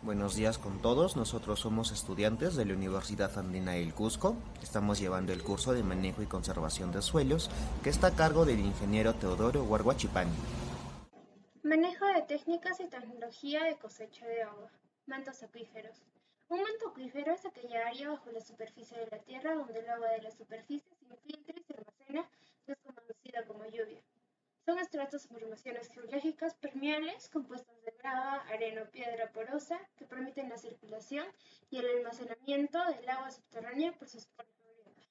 Buenos días con todos, nosotros somos estudiantes de la Universidad Andina del Cusco. Estamos llevando el curso de manejo y conservación de suelos que está a cargo del ingeniero Teodoro Huarguachipani. Manejo de técnicas y tecnología de cosecha de agua. Mantos acuíferos. Un manto acuífero es aquella área bajo la superficie de la tierra donde el agua de la superficie se infiltra y se almacena, es conocida como lluvia. Son estratos o formaciones geológicas permeables compuestas de grava, arena o piedra porosa que permiten la circulación y el almacenamiento del agua subterránea por sus poros agregados.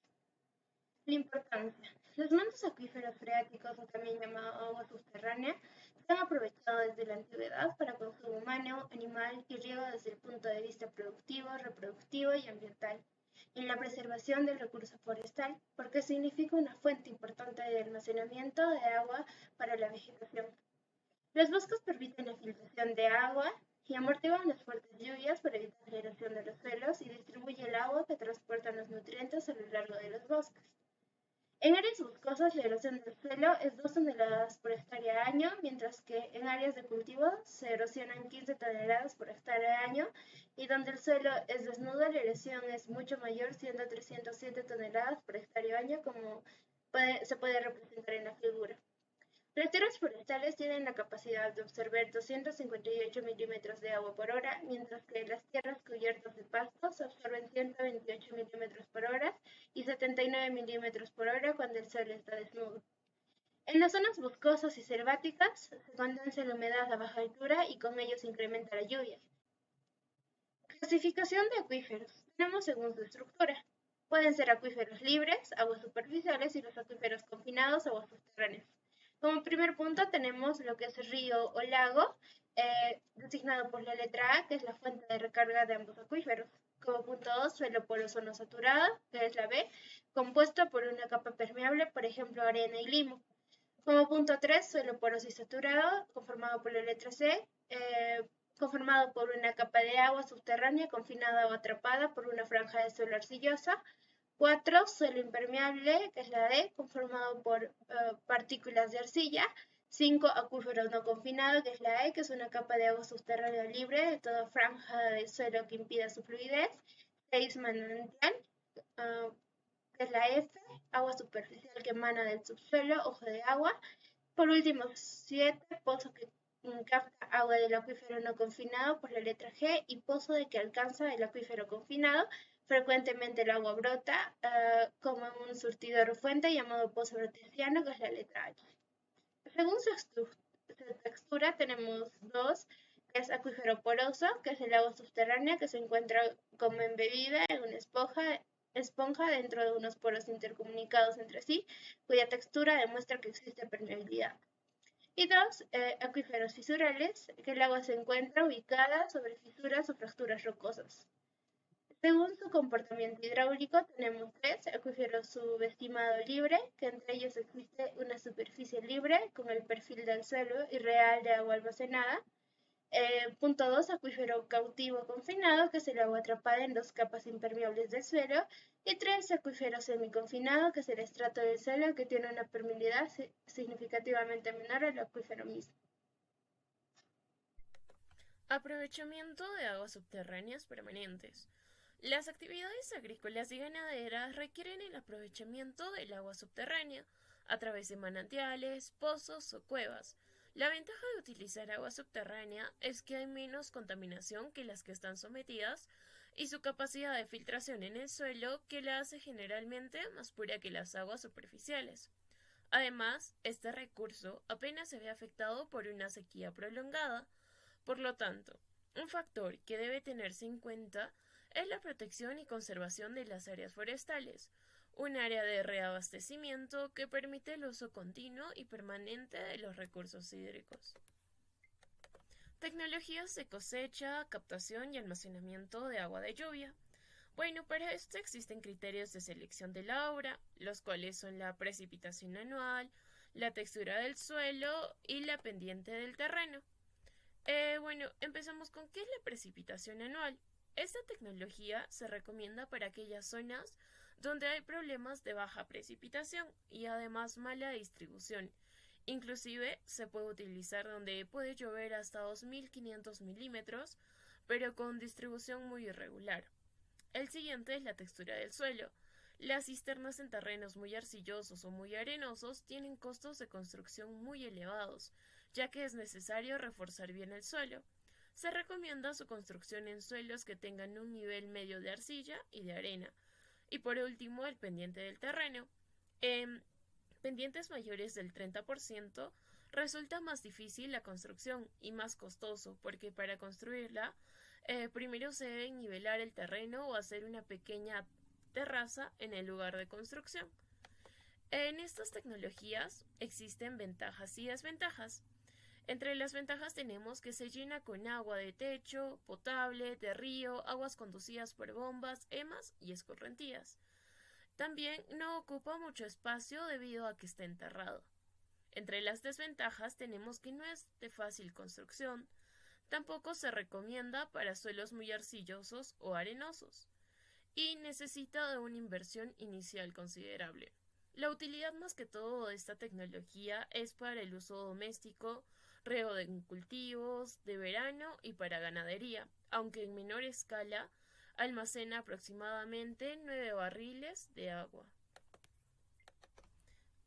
La importancia. Los mantos acuíferos freáticos, o también llamados agua subterránea, se han aprovechado desde la antigüedad para consumo humano, animal y riego desde el punto de vista productivo, reproductivo y ambiental, en la preservación del recurso forestal, porque significa una fuente importante de almacenamiento de agua para la vegetación. Los bosques permiten la filtración de agua y amortiguan las fuertes lluvias para evitar la erosión de los suelos y distribuye el agua que transportan los nutrientes a lo largo de los bosques. En áreas boscosas, la erosión del suelo es 2 toneladas por hectárea año, mientras que en áreas de cultivo se erosionan 15 toneladas por hectárea año, y donde el suelo es desnudo, la erosión es mucho mayor, siendo 307 toneladas por hectárea año, como se puede representar en la figura. Las tierras forestales tienen la capacidad de absorber 258 milímetros de agua por hora, mientras que las tierras cubiertas de pastos absorben 128 milímetros por hora y 79 milímetros por hora cuando el suelo está desnudo. En las zonas boscosas y selváticas se condensa la humedad a baja altura y con ello se incrementa la lluvia. Clasificación de acuíferos. Tenemos según su estructura. Pueden ser acuíferos libres, aguas superficiales, y los acuíferos confinados, aguas subterráneas. Como primer punto tenemos lo que es río o lago, designado por la letra A, que es la fuente de recarga de ambos acuíferos. Como punto 2, suelo poroso no saturado, que es la B, compuesto por una capa permeable, por ejemplo, arena y limo. Como punto 3, suelo poroso y saturado, conformado por la letra C, conformado por una capa de agua subterránea confinada o atrapada por una franja de suelo arcillosa. 4, suelo impermeable, que es la D, conformado por partículas de arcilla. 5, acuífero no confinado, que es la E, que es una capa de agua subterránea libre de toda franja de suelo que impida su fluidez. 6, manantial, que es la F, agua superficial que emana del subsuelo, ojo de agua. Por último, 7, pozo que capta agua del acuífero no confinado por la letra G, y pozo de que alcanza el acuífero confinado. Frecuentemente el agua brota como en un surtidor o fuente llamado pozo artesiano, que es la letra H. Según su textura tenemos dos, que es acuífero poroso, que es el agua subterránea que se encuentra como embebida en una esponja dentro de unos poros intercomunicados entre sí, cuya textura demuestra que existe permeabilidad. Y dos, acuíferos fisurales, que el agua se encuentra ubicada sobre fisuras o fracturas rocosas. Según su comportamiento hidráulico, tenemos tres: acuífero subestimado libre, que entre ellos existe una superficie libre con el perfil del suelo y real de agua almacenada. Punto 2, acuífero cautivo confinado, que es el agua atrapada en dos capas impermeables del suelo. Y 3, acuífero semiconfinado, que es el estrato del suelo que tiene una permeabilidad significativamente menor al acuífero mismo. Aprovechamiento de aguas subterráneas permanentes. Las actividades agrícolas y ganaderas requieren el aprovechamiento del agua subterránea a través de manantiales, pozos o cuevas. La ventaja de utilizar agua subterránea es que hay menos contaminación que las que están sometidas y su capacidad de filtración en el suelo que la hace generalmente más pura que las aguas superficiales. Además, este recurso apenas se ve afectado por una sequía prolongada. Por lo tanto, un factor que debe tenerse en cuenta es la protección y conservación de las áreas forestales, un área de reabastecimiento que permite el uso continuo y permanente de los recursos hídricos. Tecnologías de cosecha, captación y almacenamiento de agua de lluvia. Bueno, para esto existen criterios de selección de la obra, los cuales son la precipitación anual, la textura del suelo y la pendiente del terreno. Bueno, empezamos con qué es la precipitación anual. Esta tecnología se recomienda para aquellas zonas donde hay problemas de baja precipitación y además mala distribución. Inclusive se puede utilizar donde puede llover hasta 2.500 milímetros, pero con distribución muy irregular. El siguiente es la textura del suelo. Las cisternas en terrenos muy arcillosos o muy arenosos tienen costos de construcción muy elevados, ya que es necesario reforzar bien el suelo. Se recomienda su construcción en suelos que tengan un nivel medio de arcilla y de arena. Y por último, el pendiente del terreno. En pendientes mayores del 30% resulta más difícil la construcción y más costoso, porque para construirla primero se debe nivelar el terreno o hacer una pequeña terraza en el lugar de construcción. En estas tecnologías existen ventajas y desventajas. Entre las ventajas tenemos que se llena con agua de techo, potable, de río, aguas conducidas por bombas, emas y escorrentías. También no ocupa mucho espacio debido a que está enterrado. Entre las desventajas tenemos que no es de fácil construcción, tampoco se recomienda para suelos muy arcillosos o arenosos, y necesita de una inversión inicial considerable. La utilidad más que todo de esta tecnología es para el uso doméstico, riego de cultivos, de verano y para ganadería, aunque en menor escala almacena aproximadamente 9 barriles de agua.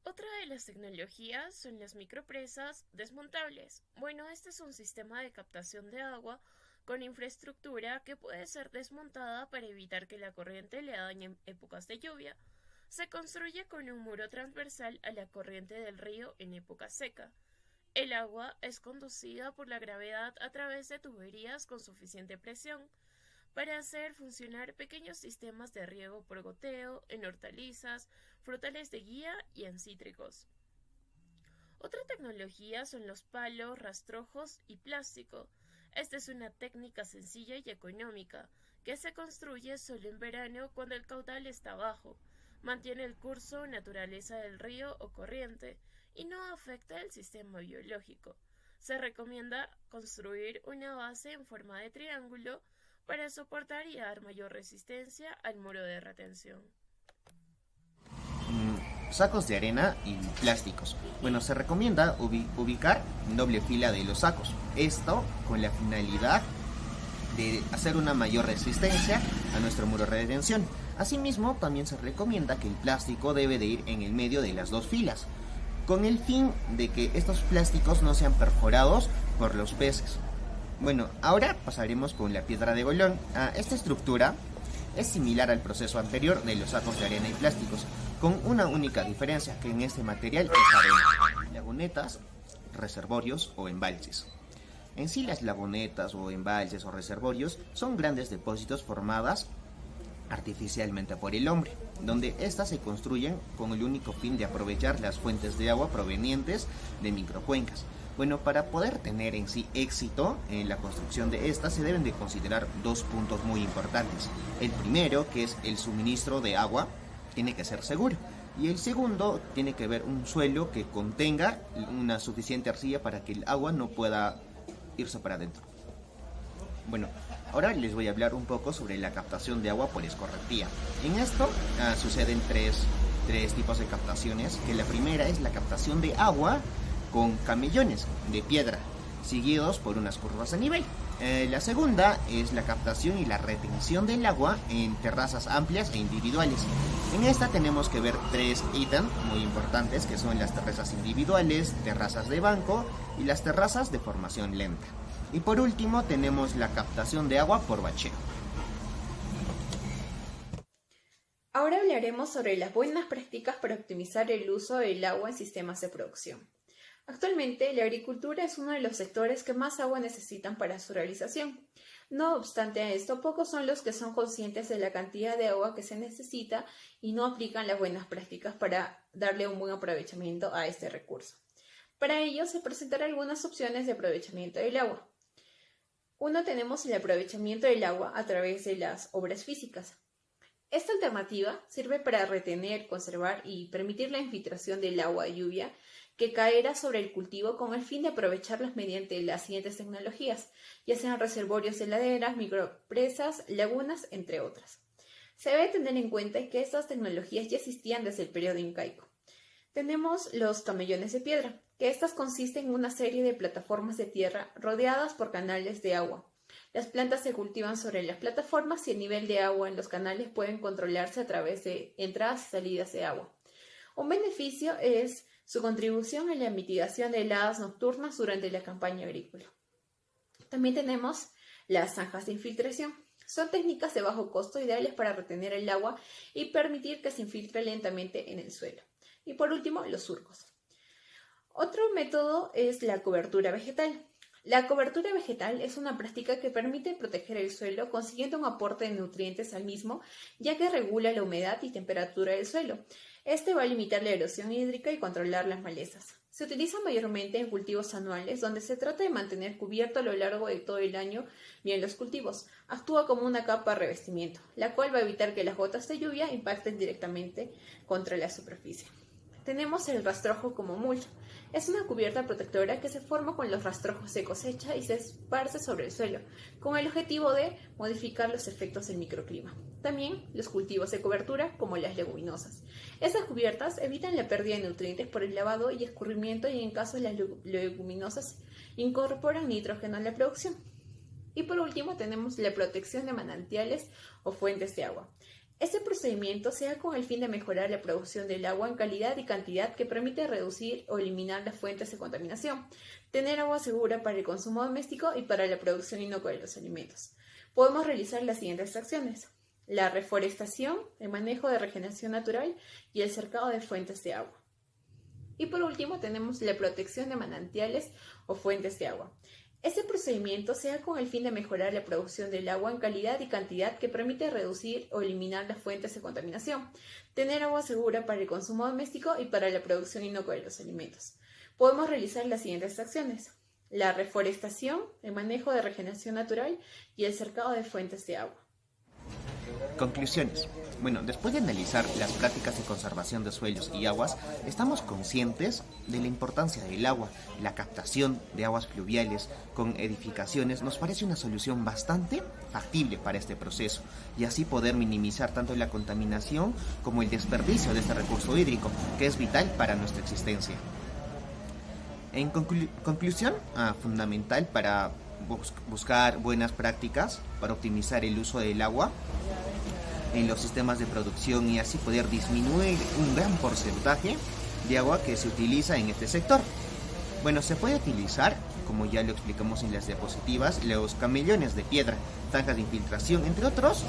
Otra de las tecnologías son las micropresas desmontables. Bueno, este es un sistema de captación de agua con infraestructura que puede ser desmontada para evitar que la corriente le dañe en épocas de lluvia. Se construye con un muro transversal a la corriente del río en época seca. El agua es conducida por la gravedad a través de tuberías con suficiente presión para hacer funcionar pequeños sistemas de riego por goteo en hortalizas, frutales de guía y en cítricos. Otra tecnología son los palos, rastrojos y plástico. Esta es una técnica sencilla y económica que se construye solo en verano cuando el caudal está bajo, mantiene el curso o naturaleza del río o corriente y no afecta el sistema biológico. Se recomienda construir una base en forma de triángulo para soportar y dar mayor resistencia al muro de retención. Sacos de arena y plásticos. Bueno, se recomienda ubicar doble fila de los sacos. Esto con la finalidad de hacer una mayor resistencia a nuestro muro de retención. Asimismo, también se recomienda que el plástico debe de ir en el medio de las dos filas, con el fin de que estos plásticos no sean perforados por los peces. Bueno, ahora pasaremos con la piedra de golón. Esta estructura es similar al proceso anterior de los sacos de arena y plásticos, con una única diferencia, que en este material es arena, lagunetas, reservorios o embalses. En sí, las lagunetas o embalses o reservorios son grandes depósitos formadas artificialmente por el hombre, donde éstas se construyen con el único fin de aprovechar las fuentes de agua provenientes de microcuencas. Bueno, para poder tener en sí éxito en la construcción de estas se deben de considerar dos puntos muy importantes. El primero, que es el suministro de agua, tiene que ser seguro. Y el segundo, tiene que haber un suelo que contenga una suficiente arcilla para que el agua no pueda irse para adentro. Bueno, ahora les voy a hablar un poco sobre la captación de agua por escorrentía. En esto suceden tres tipos de captaciones, que la primera es la captación de agua con camellones de piedra, seguidos por unas curvas a nivel. La segunda es la captación y la retención del agua en terrazas amplias e individuales. En esta tenemos que ver tres ítems muy importantes, que son las terrazas individuales, terrazas de banco y las terrazas de formación lenta. Y por último tenemos la captación de agua por bacheo. Ahora hablaremos sobre las buenas prácticas para optimizar el uso del agua en sistemas de producción. Actualmente, la agricultura es uno de los sectores que más agua necesitan para su realización. No obstante a esto, pocos son los que son conscientes de la cantidad de agua que se necesita y no aplican las buenas prácticas para darle un buen aprovechamiento a este recurso. Para ello, se presentarán algunas opciones de aprovechamiento del agua. Uno, tenemos el aprovechamiento del agua a través de las obras físicas. Esta alternativa sirve para retener, conservar y permitir la infiltración del agua de lluvia que caerá sobre el cultivo con el fin de aprovecharlas mediante las siguientes tecnologías, ya sean reservorios de laderas, micropresas, lagunas, entre otras. Se debe tener en cuenta que estas tecnologías ya existían desde el periodo incaico. Tenemos los camellones de piedra, que estas consisten en una serie de plataformas de tierra rodeadas por canales de agua, Las plantas se cultivan sobre las plataformas y el nivel de agua en los canales pueden controlarse a través de entradas y salidas de agua. Un beneficio es su contribución en la mitigación de heladas nocturnas durante la campaña agrícola. También tenemos las zanjas de infiltración. Son técnicas de bajo costo ideales para retener el agua y permitir que se infiltre lentamente en el suelo. Y por último, los surcos. Otro método es la cobertura vegetal. La cobertura vegetal es una práctica que permite proteger el suelo consiguiendo un aporte de nutrientes al mismo, ya que regula la humedad y temperatura del suelo. Este va a limitar la erosión hídrica y controlar las malezas. Se utiliza mayormente en cultivos anuales, donde se trata de mantener cubierto a lo largo de todo el año bien los cultivos. Actúa como una capa de revestimiento, la cual va a evitar que las gotas de lluvia impacten directamente contra la superficie. Tenemos el rastrojo como mulch. Es una cubierta protectora que se forma con los rastrojos de cosecha y se esparce sobre el suelo, con el objetivo de modificar los efectos del microclima. También los cultivos de cobertura, como las leguminosas. Estas cubiertas evitan la pérdida de nutrientes por el lavado y escurrimiento y en caso las leguminosas incorporan nitrógeno a la producción. Y por último tenemos la protección de manantiales o fuentes de agua. Este procedimiento se da con el fin de mejorar la producción del agua en calidad y cantidad que permite reducir o eliminar las fuentes de contaminación, tener agua segura para el consumo doméstico y para la producción inocua de los alimentos. Podemos realizar las siguientes acciones: la reforestación, el manejo de regeneración natural y el cercado de fuentes de agua. Y por último tenemos la protección de manantiales o fuentes de agua. Este procedimiento se da con el fin de mejorar la producción del agua en calidad y cantidad que permite reducir o eliminar las fuentes de contaminación, tener agua segura para el consumo doméstico y para la producción inocua de los alimentos. Podemos realizar las siguientes acciones: la reforestación, el manejo de regeneración natural y el cercado de fuentes de agua. Conclusiones. Bueno, después de analizar las prácticas de conservación de suelos y aguas, estamos conscientes de la importancia del agua. La captación de aguas fluviales con edificaciones nos parece una solución bastante factible para este proceso y así poder minimizar tanto la contaminación como el desperdicio de este recurso hídrico, que es vital para nuestra existencia. En conclusión, fundamental para buscar buenas prácticas para optimizar el uso del agua en los sistemas de producción y así poder disminuir un gran porcentaje de agua que se utiliza en este sector. Bueno, se puede utilizar, como ya lo explicamos en las diapositivas, los camellones de piedra, zanjas de infiltración, entre otros,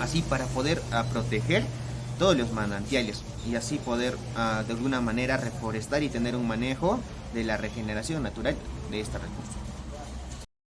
así para poder proteger todos los manantiales y así poder de alguna manera reforestar y tener un manejo de la regeneración natural de este recurso.